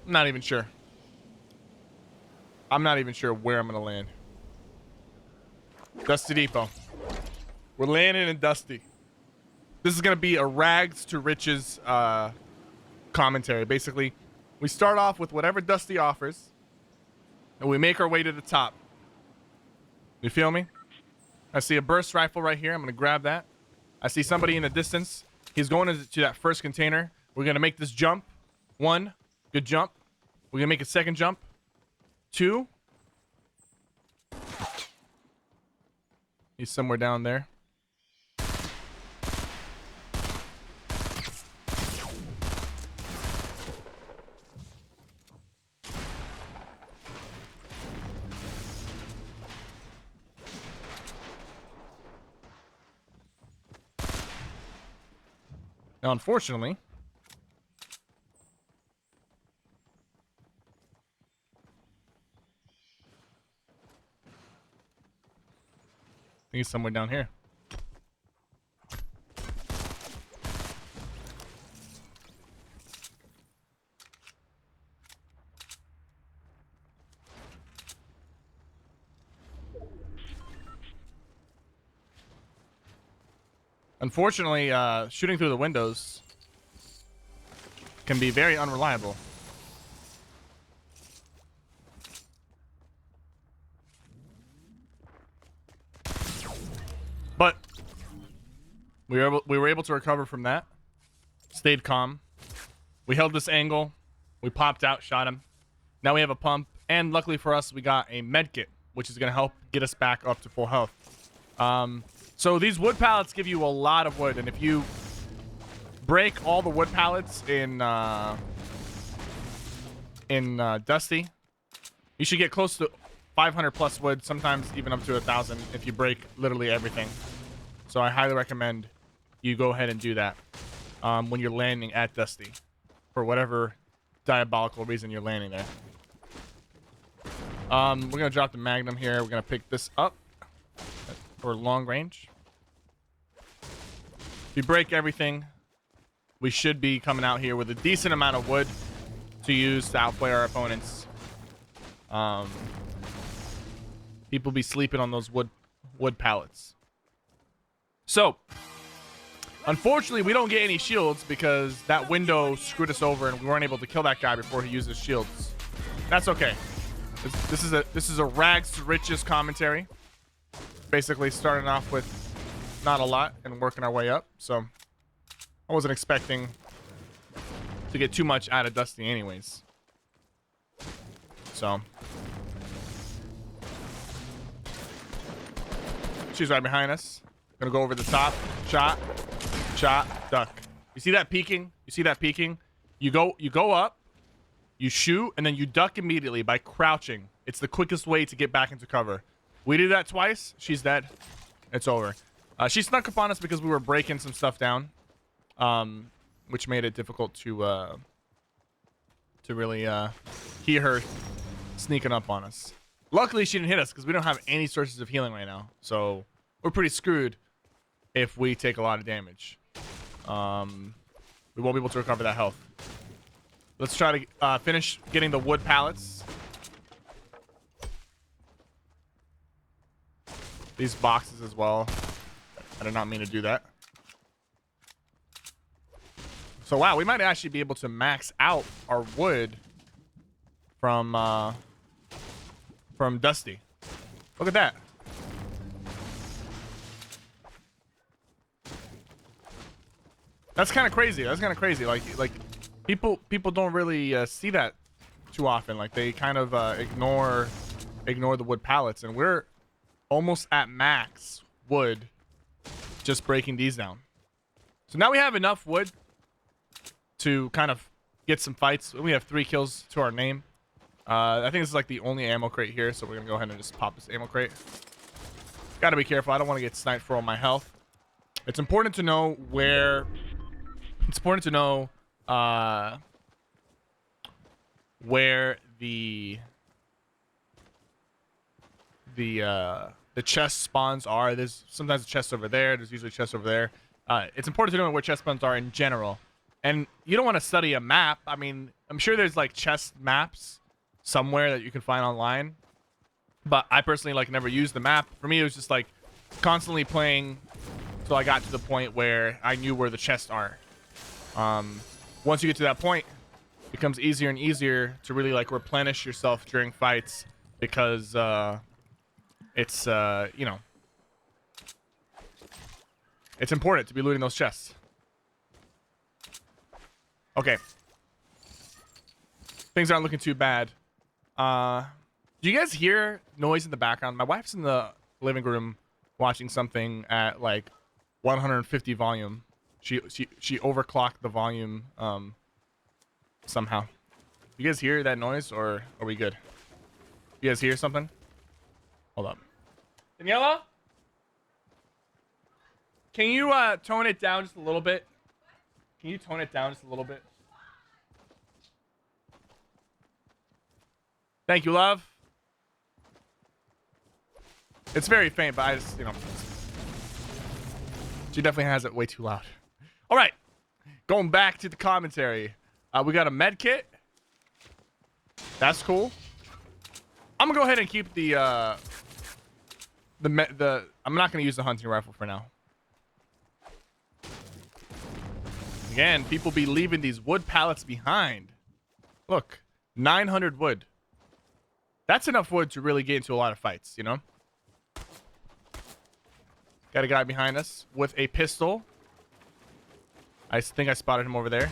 I'm not even sure. I'm not even sure where I'm gonna land. Dusty Depot. We're landing in Dusty. This is gonna be a rags to riches commentary. Basically, we start off with whatever Dusty offers, and we make our way to the top. You feel me? I see a burst rifle right here. I'm gonna grab that. I see somebody in the distance. He's going to that first container. We're gonna make this jump. 1, good jump. We're gonna make a second jump. 2. He's somewhere down there. Now, unfortunately, I think he's somewhere down here. Unfortunately, shooting through the windows can be very unreliable. But we were able to recover from that. Stayed calm. We held this angle. We popped out, shot him. Now we have a pump, and luckily for us, we got a med kit, which is going to help get us back up to full health. So these wood pallets give you a lot of wood, and if you break all the wood pallets in Dusty, you should get close to 500 plus wood, sometimes even up to 1,000 if you break literally everything. So I highly recommend you go ahead and do that when you're landing at Dusty, for whatever diabolical reason you're landing there. We're gonna drop the Magnum here. We're gonna pick this up for long range. If you break everything, we should be coming out here with a decent amount of wood to use to outplay our opponents. People be sleeping on those wood pallets. So, unfortunately, we don't get any shields because that window screwed us over and we weren't able to kill that guy before he used his shields. That's okay. This is a rags to riches commentary. Basically starting off with not a lot and working our way up. So I wasn't expecting to get too much out of Dusty anyways. So she's right behind us. Gonna go over the top. Shot, duck. You see that peeking? You see that peeking? You go up, you shoot, and then you duck immediately by crouching. It's the quickest way to get back into cover. We did that twice. She's dead. It's over. She snuck up on us because we were breaking some stuff down, which made it difficult to really hear her sneaking up on us. Luckily, she didn't hit us because we don't have any sources of healing right now. So we're pretty screwed if we take a lot of damage. We won't be able to recover that health. Let's try to finish getting the wood pallets. These boxes as well. I did not mean to do that. So wow, we might actually be able to max out our wood from Dusty. Look at that. That's kind of crazy. That's kind of crazy. Like people don't really see that too often. Like they kind of ignore the wood pallets, and we're almost at max wood just breaking these down. So now we have enough wood to kind of get some fights. We have 3 kills to our name. I think this is like the only ammo crate here, so we're gonna go ahead and just pop this ammo crate. Gotta be careful. I don't want to get sniped for all my health. It's important to know where the chest spawns are. There's sometimes a chest over there. There's usually a chest over there. It's important to know where chest spawns are in general. And you don't want to study a map. I mean, I'm sure there's like chest maps somewhere that you can find online, but I personally like never used the map. For me, it was just like constantly playing till I got to the point where I knew where the chests are. Once you get to that point, it becomes easier and easier to really like replenish yourself during fights because it's you know, it's important to be looting those chests. Okay. Things aren't looking too bad. Do you guys hear noise in the background? My wife's in the living room watching something at like 150 volume. She overclocked the volume somehow. You guys hear that noise, or are we good? You guys hear something? Hold up. Daniela? Can you tone it down just a little bit? Can you tone it down just a little bit? Thank you, love. It's very faint, but I just, you know. She definitely has it way too loud. All right. Going back to the commentary. We got a med kit. That's cool. I'm gonna go ahead and keep the I'm not gonna use the hunting rifle for now. Again, people be leaving these wood pallets behind. Look, 900 wood. That's enough wood to really get into a lot of fights, you know? Got a guy behind us with a pistol. I think I spotted him over there.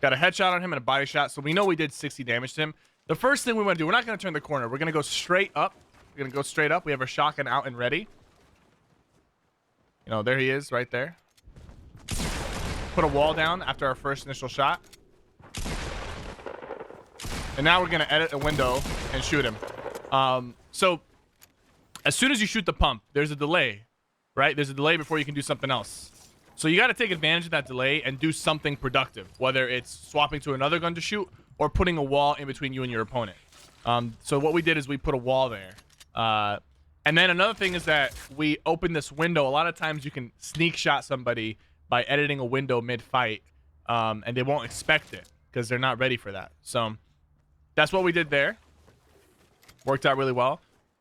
Got a headshot on him and a body shot, so we know we did 60 damage to him. The first thing we want to do, we're not going to turn the corner. We're going to go straight up. We're going to go straight up. We have our shotgun out and ready. You know, there he is right there. Put a wall down after our first initial shot. And now we're going to edit a window and shoot him. So as soon as you shoot the pump, there's a delay, right? There's a delay before you can do something else. So you got to take advantage of that delay and do something productive, whether it's swapping to another gun to shoot or putting a wall in between you and your opponent. So what we did is we put a wall there. And then another thing is that we open this window. A lot of times you can sneak shot somebody by editing a window mid-fight, and they won't expect it because they're not ready for that. So that's what we did there. Worked out really well.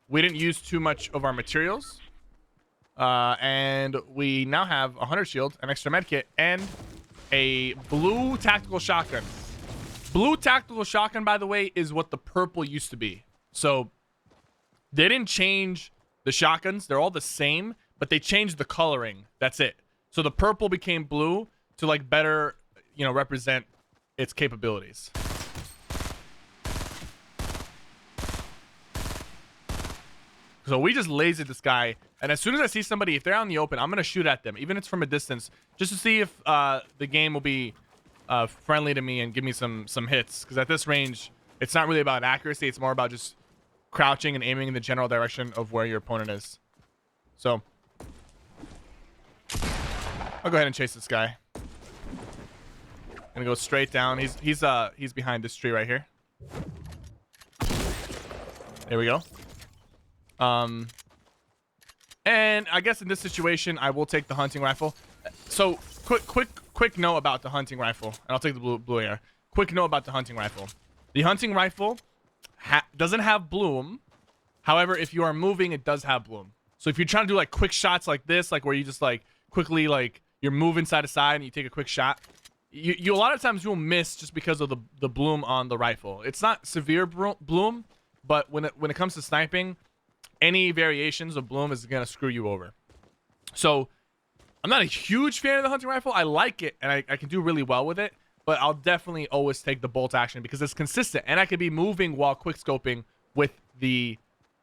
We didn't use too much of our materials. And we now have a hunter shield, an extra med kit, and a blue tactical shotgun. Blue tactical shotgun, by the way, is what the purple used to be. So they didn't change the shotguns. They're all the same, but they changed the coloring. That's it. So the purple became blue to like better, you know, represent its capabilities. So we just lasered this guy, and as soon as I see somebody, if they're out in the open, I'm gonna shoot at them, even if it's from a distance, just to see if the game will be friendly to me and give me some hits. Because at this range, it's not really about accuracy; it's more about just crouching and aiming in the general direction of where your opponent is. So I'll go ahead and chase this guy. Gonna go straight down. He's behind this tree right here. There we go. And I guess in this situation, I will take the hunting rifle. So quick note about the hunting rifle, and I'll take the blue air. Quick note about the hunting rifle. The hunting rifle doesn't have bloom. However, if you are moving, it does have bloom. So if you're trying to do like quick shots like this, like where you just like quickly like you're moving side to side and you take a quick shot, you a lot of times you'll miss just because of the bloom on the rifle. It's not severe bloom, but when it comes to sniping, any variations of bloom is gonna screw you over. So I'm not a huge fan of the hunting rifle. I like it and I can do really well with it, but I'll definitely always take the bolt action because it's consistent and I could be moving while quick scoping with the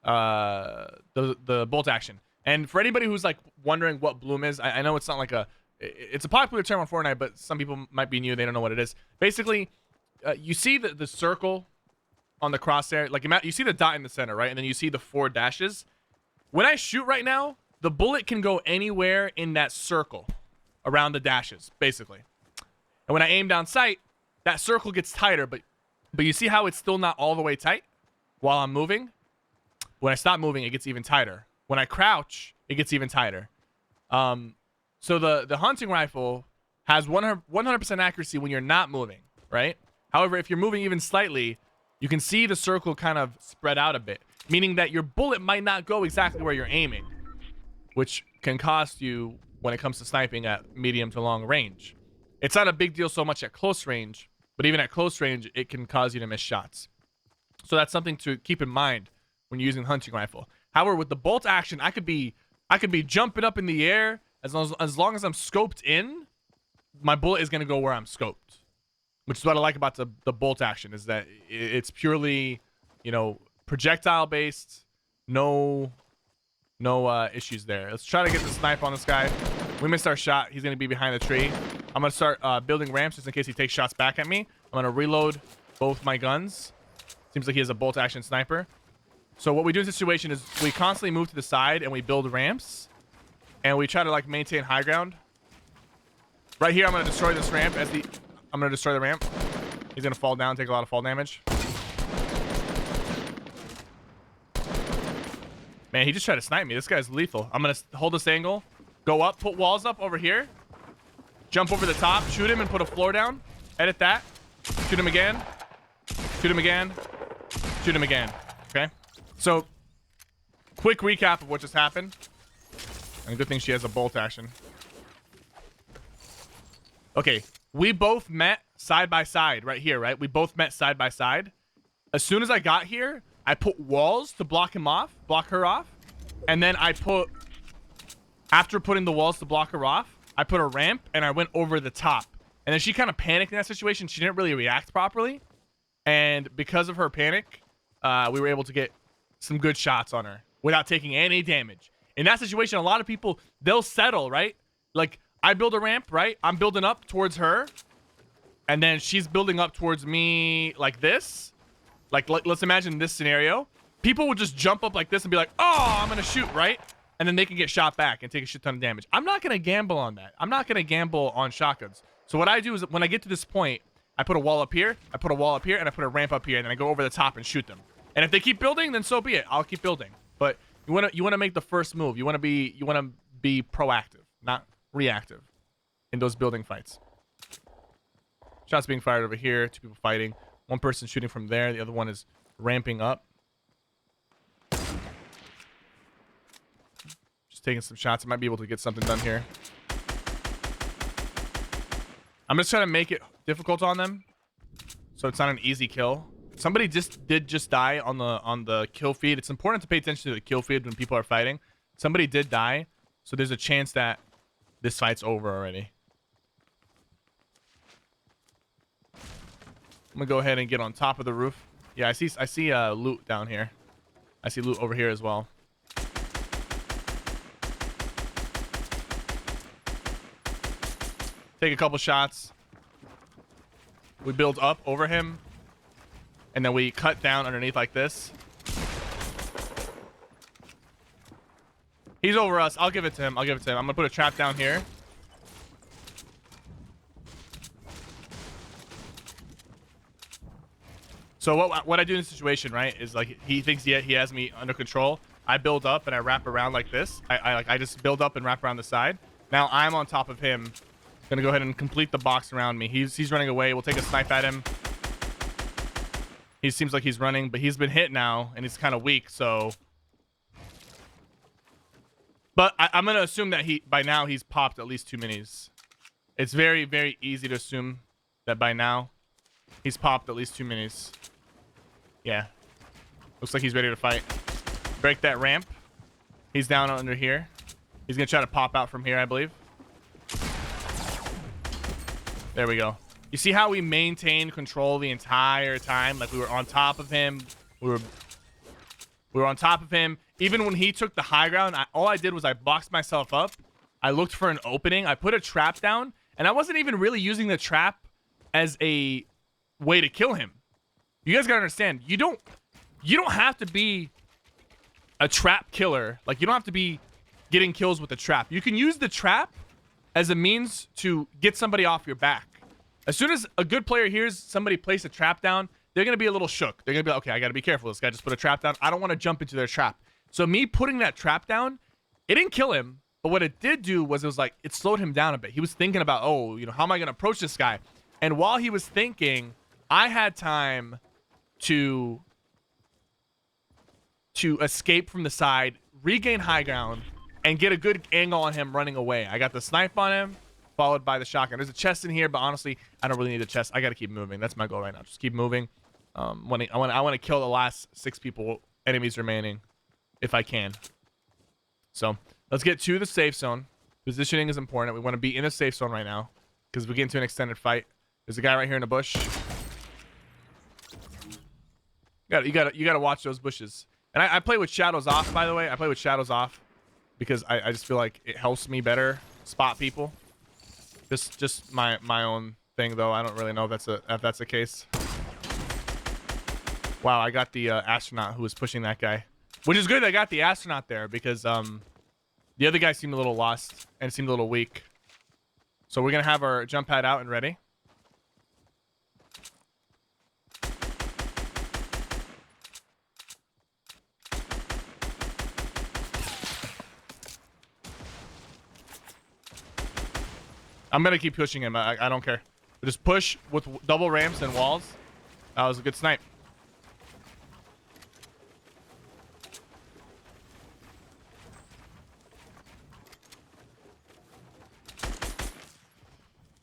bolt action. And for anybody who's like wondering what bloom is, I know it's not like it's a popular term on Fortnite, but some people might be new, they don't know what it is. Basically, you see the circle on the crosshair, like you see the dot in the center, right? And then you see the 4 dashes. When I shoot right now, the bullet can go anywhere in that circle around the dashes, basically. And when I aim down sight, that circle gets tighter, but you see how it's still not all the way tight while I'm moving? When I stop moving, it gets even tighter. When I crouch, it gets even tighter. So the hunting rifle has 100% accuracy when you're not moving, right? However, if you're moving even slightly, you can see the circle kind of spread out a bit, meaning that your bullet might not go exactly where you're aiming, which can cost you when it comes to sniping at medium to long range. It's not a big deal so much at close range, but even at close range, it can cause you to miss shots. So that's something to keep in mind when you're using hunting rifle. However, with the bolt action, I could be jumping up in the air as long as I'm scoped in, my bullet is going to go where I'm scoped, which is what I like about the bolt action, is that it's purely, you know, projectile based. No issues there. Let's try to get the snipe on this guy. We missed our shot. He's going to be behind the tree. I'm going to start building ramps just in case he takes shots back at me. I'm going to reload both my guns. Seems like he has a bolt action sniper. So what we do in this situation is we constantly move to the side and we build ramps. And we try to like maintain high ground. Right here, I'm going to destroy this ramp I'm going to destroy the ramp. He's going to fall down, take a lot of fall damage. Man, he just tried to snipe me. This guy's lethal. I'm going to hold this angle, go up, put walls up over here, jump over the top, shoot him and put a floor down. Edit that. Shoot him again. Shoot him again. Shoot him again. Okay? So, quick recap of what just happened. And good thing she has a bolt action. Okay, we both met side by side right here, right? We both met side by side. As soon as I got here, I put walls to block her off. And then after putting the walls to block her off, I put a ramp and I went over the top. And then she kind of panicked in that situation. She didn't really react properly. And because of her panic, we were able to get some good shots on her without taking any damage. In that situation, a lot of people, they'll settle, right? Like, I build a ramp, right? I'm building up towards her. And then she's building up towards me like this. Like, let's imagine this scenario. People would just jump up like this and be like, oh, I'm going to shoot, right? And then they can get shot back and take a shit ton of damage. I'm not going to gamble on that. I'm not going to gamble on shotguns. So what I do is when I get to this point, I put a wall up here, I put a wall up here, and I put a ramp up here, and then I go over the top and shoot them. And if they keep building, then so be it. I'll keep building. But you want to make the first move. You want to be proactive, not reactive in those building fights. Shots being fired over here, 2 people fighting. One person shooting from there, the other one is ramping up. Just taking some shots. I might be able to get something done here. I'm just trying to make it difficult on them, so it's not an easy kill. Somebody did die on the kill feed. It's important to pay attention to the kill feed when people are fighting. Somebody did die, so there's a chance that this fight's over already. I'm gonna go ahead and get on top of the roof. Yeah, I see loot down here. I see loot over here as well. Take a couple shots. We build up over him. And then we cut down underneath like this. He's over us. I'll give it to him. I'm gonna put a trap down here. So what I do in this situation, right, is like he thinks he has me under control. I build up and I wrap around like this. I just build up and wrap around the side. Now I'm on top of him. Gonna go ahead and complete the box around me. He's running away. We'll take a snipe at him. He seems like he's running, but he's been hit now and he's kind of weak. So, but I'm gonna assume that by now he's popped at least 2 minis. It's very, very easy to assume that by now he's popped at least 2 minis. Yeah, looks like he's ready to fight. Break that ramp. He's down under here. He's gonna try to pop out from here, I believe. There we go. You see how we maintained control the entire time? Like we were on top of him. We were on top of him. Even when he took the high ground, all I did was I boxed myself up. I looked for an opening. I put a trap down, and I wasn't even really using the trap as a way to kill him. You guys gotta understand. You don't have to be a trap killer. Like you don't have to be getting kills with the trap. You can use the trap as a means to get somebody off your back. As soon as a good player hears somebody place a trap down, they're going to be a little shook. They're going to be like, okay, I got to be careful. This guy just put a trap down. I don't want to jump into their trap. So me putting that trap down, it didn't kill him, But what it did do was it was like it slowed him down a bit. He was thinking about, oh, you know, how am I gonna approach this guy? And while he was thinking, I had time to escape from the side, regain high ground, and get a good angle on him running away. I got the snipe on him, followed by the shotgun. There's a chest in here, but honestly, I don't really need a chest. I gotta keep moving. That's my goal right now. Just keep moving. I want to kill the last 6 enemies remaining, if I can. So let's get to the safe zone. Positioning is important. We want to be in a safe zone right now because we get into an extended fight. There's a guy right here in the bush. You gotta watch those bushes. And I play with shadows off, by the way. I play with shadows off because I just feel like it helps me better spot people. Just my own thing, though. I don't really know if that's the case. Wow, I got the astronaut who was pushing that guy, which is good. I got the astronaut there because the other guy seemed a little lost and seemed a little weak. So we're gonna have our jump pad out and ready. I'm gonna keep pushing him. I don't care. Just push with double ramps and walls. That was a good snipe.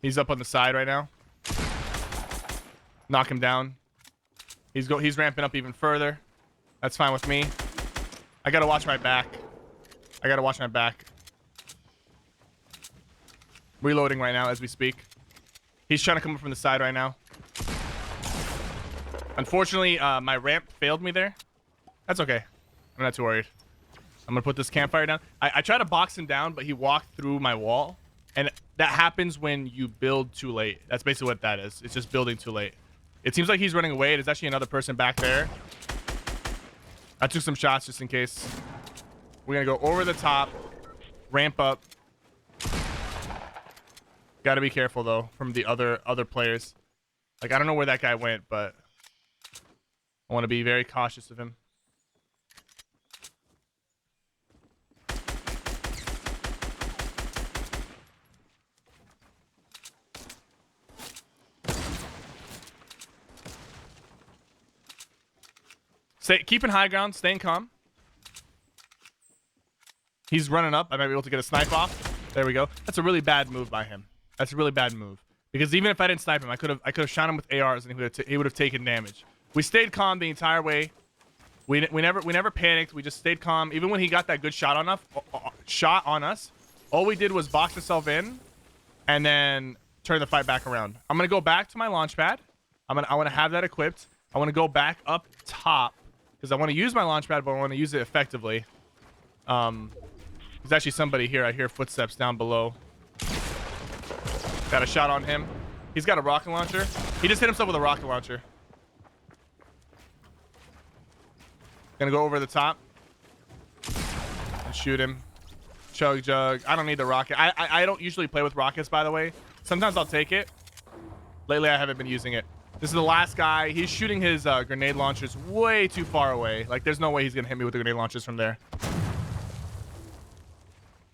He's up on the side right now. Knock him down. He's ramping up even further. That's fine with me. I gotta watch my back. Reloading right now as we speak. He's trying to come up from the side right now. Unfortunately, my ramp failed me there. That's okay. I'm not too worried. I'm gonna put this campfire down. I tried to box him down, but he walked through my wall. And that happens when you build too late. That's basically what that is. It's just building too late. It seems like he's running away. There's actually another person back there. I took some shots just in case. We're gonna go over the top, ramp up. Gotta be careful though from the other players. Like I don't know where that guy went, but I want to be very cautious of him. Keeping high ground, staying calm. He's running up. I might be able to get a snipe off. There we go. That's a really bad move by him. That's a really bad move. Because even if I didn't snipe him, I could have shot him with ARs and he would have taken damage. We stayed calm the entire way. We never panicked. We just stayed calm. Even when he got that good shot on us, all we did was box ourselves in and then turn the fight back around. I'm gonna go back to my launch pad. I want to have that equipped. I want to go back up top because I want to use my launch pad, but I want to use it effectively. There's actually somebody here. I hear footsteps down below. Got a shot on him. He's got a rocket launcher. He just hit himself with a rocket launcher. Gonna go over the top and shoot him. Chug jug. I don't need the rocket. I don't usually play with rockets, by the way. Sometimes I'll take it. Lately, I haven't been using it. This is the last guy. He's shooting his grenade launchers way too far away. Like, there's no way he's gonna hit me with the grenade launchers from there.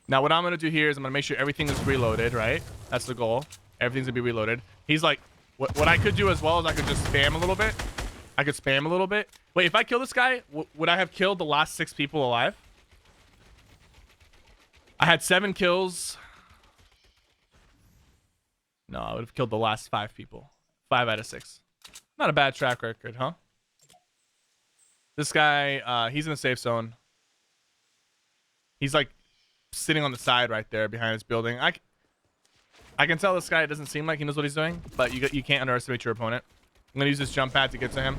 Now, what I'm gonna do here is I'm gonna make sure everything is reloaded, right? That's the goal. Everything's gonna be reloaded. He's like, what I could do as well is I could just spam a little bit. I could spam a little bit. Wait, if I kill this guy, would I have killed the last 6 people alive? I had 7 kills. No, I would have killed the last 5 people. 5 out of 6. Not a bad track record, huh? This guy, he's in the safe zone. He's like sitting on the side right there behind his building. I can tell this guy, it doesn't seem like he knows what he's doing, but you can't underestimate your opponent. I'm gonna use this jump pad to get to him.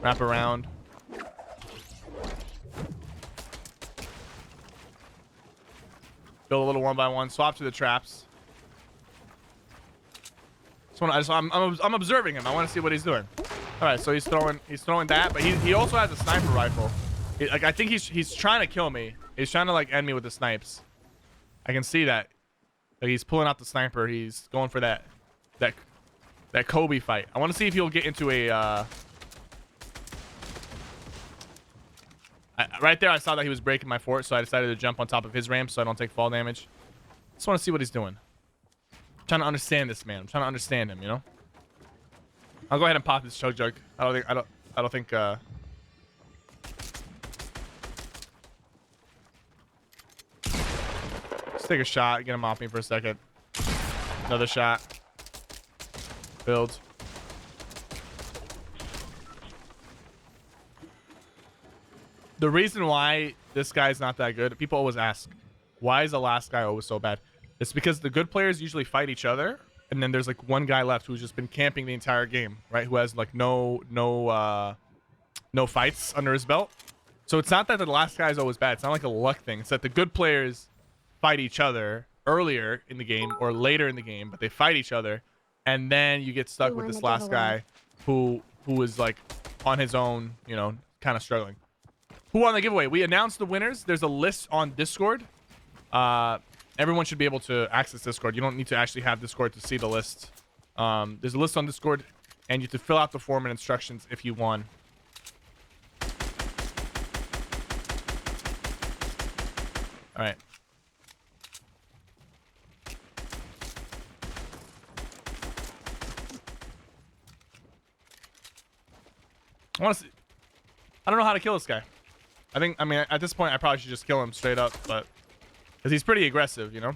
Wrap around. Build a little 1x1. Swap to the traps. I'm observing him. I want to see what he's doing. All right, so he's throwing that, but he also has a sniper rifle. Like I think he's trying to kill me. He's trying to like end me with the snipes. I can see that. Like, he's pulling out the sniper. He's going for that Kobe fight. I want to see if he'll get into a Right there, I saw that he was breaking my fort, so I decided to jump on top of his ramp so I don't take fall damage. Just want to see what he's doing. I'm trying to understand this man. I'm trying to understand him, you know? I'll go ahead and pop this choke jug. I don't think Let's take a shot, get him off me for a second. Another shot. Build. The reason why this guy's not that good, people always ask, why is the last guy always so bad? It's because the good players usually fight each other, and then there's like one guy left who's just been camping the entire game, right? Who has like no fights under his belt. So it's not that the last guy is always bad. It's not like a luck thing. It's that the good players fight each other earlier in the game or later in the game, but they fight each other, and then you get stuck with this last guy who is like on his own, you know, kind of struggling. Who won the giveaway? We announced the winners. There's a list on Discord. Everyone should be able to access Discord. You don't need to actually have Discord to see the list. There's a list on Discord, and you have to fill out the form and instructions if you won. All right. I don't know how to kill this guy. I mean, at this point, I probably should just kill him straight up, but because he's pretty aggressive, you know.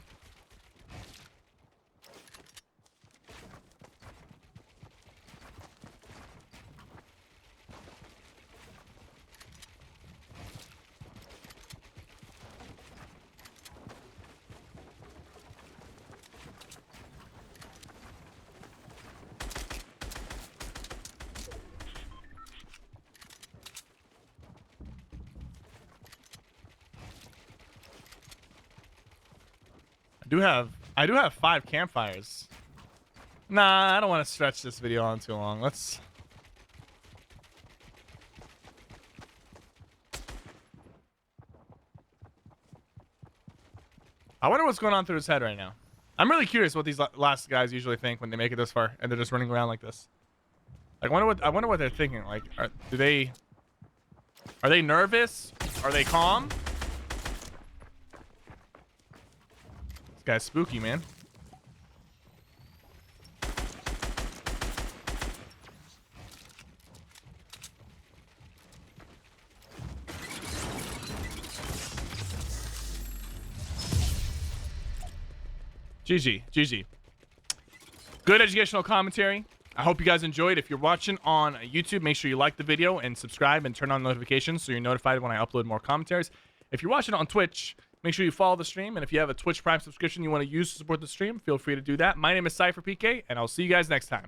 I do have 5 campfires. Nah, I don't want to stretch this video on too long. Let's... I wonder what's going on through his head right now. I'm really curious what these last guys usually think when they make it this far and they're just running around like this. Like, I wonder what they're thinking. Like, are they nervous? Are they calm? This guy's spooky, man. GG. Good educational commentary. I hope you guys enjoyed. If you're watching on YouTube, make sure you like the video and subscribe and turn on notifications so you're notified when I upload more commentaries. If you're watching on Twitch, make sure you follow the stream. And if you have a Twitch Prime subscription you want to use to support the stream, feel free to do that. My name is CypherPK, and I'll see you guys next time.